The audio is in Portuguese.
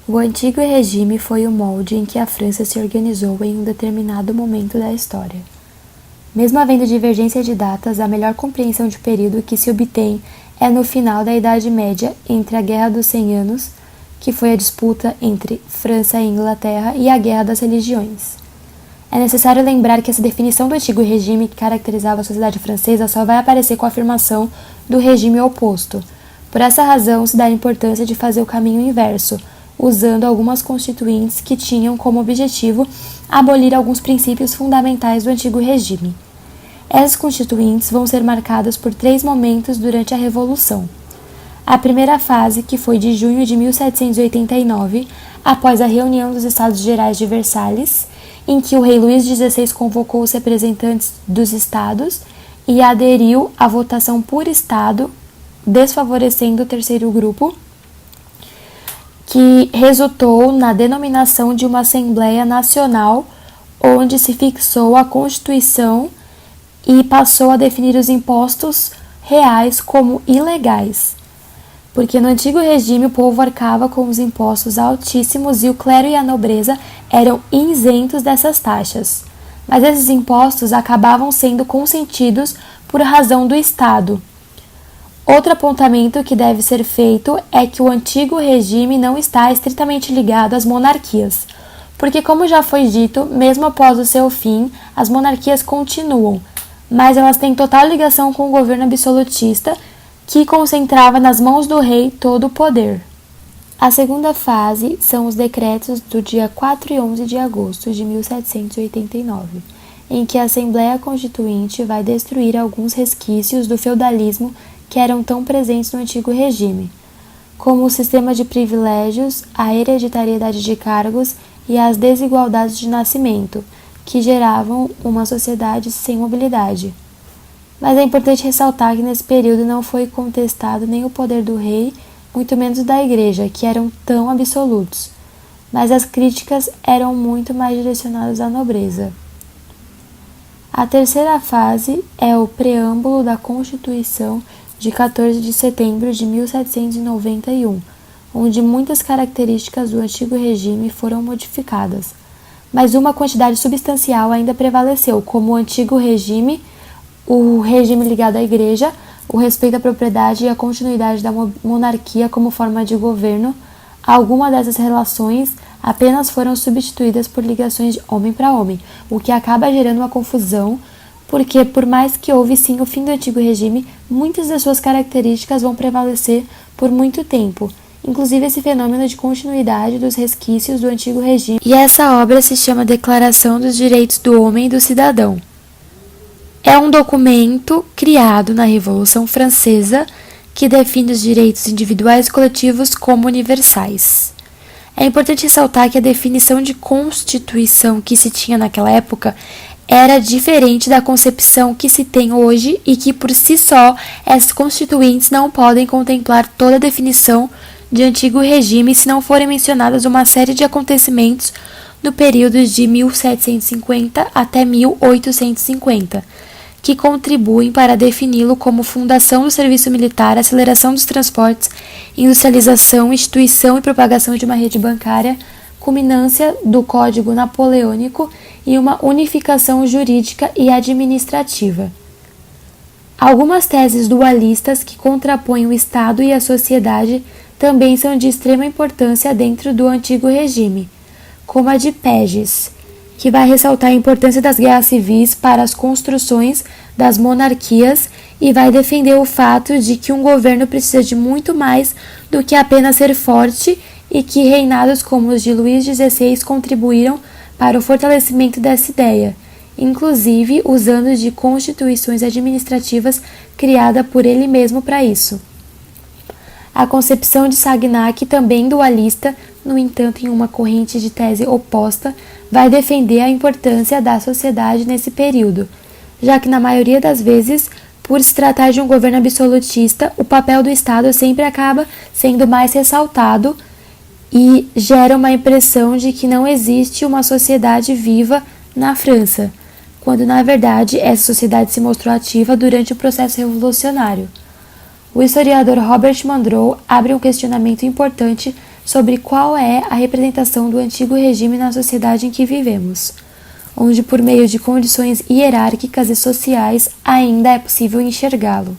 O Antigo Regime foi o molde em que a França se organizou em um determinado momento da história. Mesmo havendo divergência de datas, a melhor compreensão de período que se obtém é no final da Idade Média, entre a Guerra dos 100 Anos, que foi a disputa entre França e Inglaterra, e a Guerra das Religiões. É necessário lembrar que essa definição do Antigo Regime que caracterizava a sociedade francesa só vai aparecer com a afirmação do regime oposto. Por essa razão, se dá a importância de fazer o caminho inverso, usando algumas constituintes que tinham como objetivo abolir alguns princípios fundamentais do Antigo Regime. Essas constituintes vão ser marcadas por 3 momentos durante a Revolução. A primeira fase, que foi de junho de 1789, após a reunião dos Estados Gerais de Versalhes, em que o rei Luís XVI convocou os representantes dos estados e aderiu à votação por estado, desfavorecendo o terceiro grupo, que resultou na denominação de uma Assembleia Nacional, onde se fixou a Constituição e passou a definir os impostos reais como ilegais. Porque no Antigo Regime o povo arcava com os impostos altíssimos e o clero e a nobreza eram isentos dessas taxas. Mas esses impostos acabavam sendo consentidos por razão do Estado. Outro apontamento que deve ser feito é que o Antigo Regime não está estritamente ligado às monarquias, porque, como já foi dito, mesmo após o seu fim, as monarquias continuam, mas elas têm total ligação com o governo absolutista, que concentrava nas mãos do rei todo o poder. A segunda fase são os decretos do dia 4 e 11 de agosto de 1789, em que a Assembleia Constituinte vai destruir alguns resquícios do feudalismo que eram tão presentes no Antigo Regime, como o sistema de privilégios, a hereditariedade de cargos e as desigualdades de nascimento, que geravam uma sociedade sem mobilidade. Mas é importante ressaltar que nesse período não foi contestado nem o poder do rei, muito menos da igreja, que eram tão absolutos, mas as críticas eram muito mais direcionadas à nobreza. A terceira fase é o preâmbulo da Constituição de 14 de setembro de 1791, onde muitas características do Antigo Regime foram modificadas, mas uma quantidade substancial ainda prevaleceu, como o Antigo Regime, o regime ligado à igreja, o respeito à propriedade e a continuidade da monarquia como forma de governo. Algumas dessas relações apenas foram substituídas por ligações de homem para homem, o que acaba gerando uma confusão, porque por mais que houve sim o fim do Antigo Regime, muitas das suas características vão prevalecer por muito tempo, inclusive esse fenômeno de continuidade dos resquícios do Antigo Regime. E essa obra se chama Declaração dos Direitos do Homem e do Cidadão. É um documento criado na Revolução Francesa que define os direitos individuais e coletivos como universais. É importante ressaltar que a definição de Constituição que se tinha naquela época era diferente da concepção que se tem hoje e que, por si só, essas constituintes não podem contemplar toda a definição de Antigo Regime se não forem mencionadas uma série de acontecimentos no período de 1750 até 1850, que contribuem para defini-lo como fundação do serviço militar, aceleração dos transportes, industrialização, instituição e propagação de uma rede bancária, culminância do Código Napoleônico e uma unificação jurídica e administrativa. Algumas teses dualistas que contrapõem o Estado e a sociedade também são de extrema importância dentro do Antigo Regime, como a de Pegis, que vai ressaltar a importância das guerras civis para as construções das monarquias e vai defender o fato de que um governo precisa de muito mais do que apenas ser forte e que reinados como os de Luís XVI contribuíram para o fortalecimento dessa ideia, inclusive usando de constituições administrativas criadas por ele mesmo para isso. A concepção de Sagnac, também dualista, no entanto em uma corrente de tese oposta, vai defender a importância da sociedade nesse período, já que na maioria das vezes, por se tratar de um governo absolutista, o papel do Estado sempre acaba sendo mais ressaltado e gera uma impressão de que não existe uma sociedade viva na França, quando na verdade essa sociedade se mostrou ativa durante o processo revolucionário. O historiador Robert Mandrou abre um questionamento importante sobre qual é a representação do antigo regime na sociedade em que vivemos, onde por meio de condições hierárquicas e sociais ainda é possível enxergá-lo.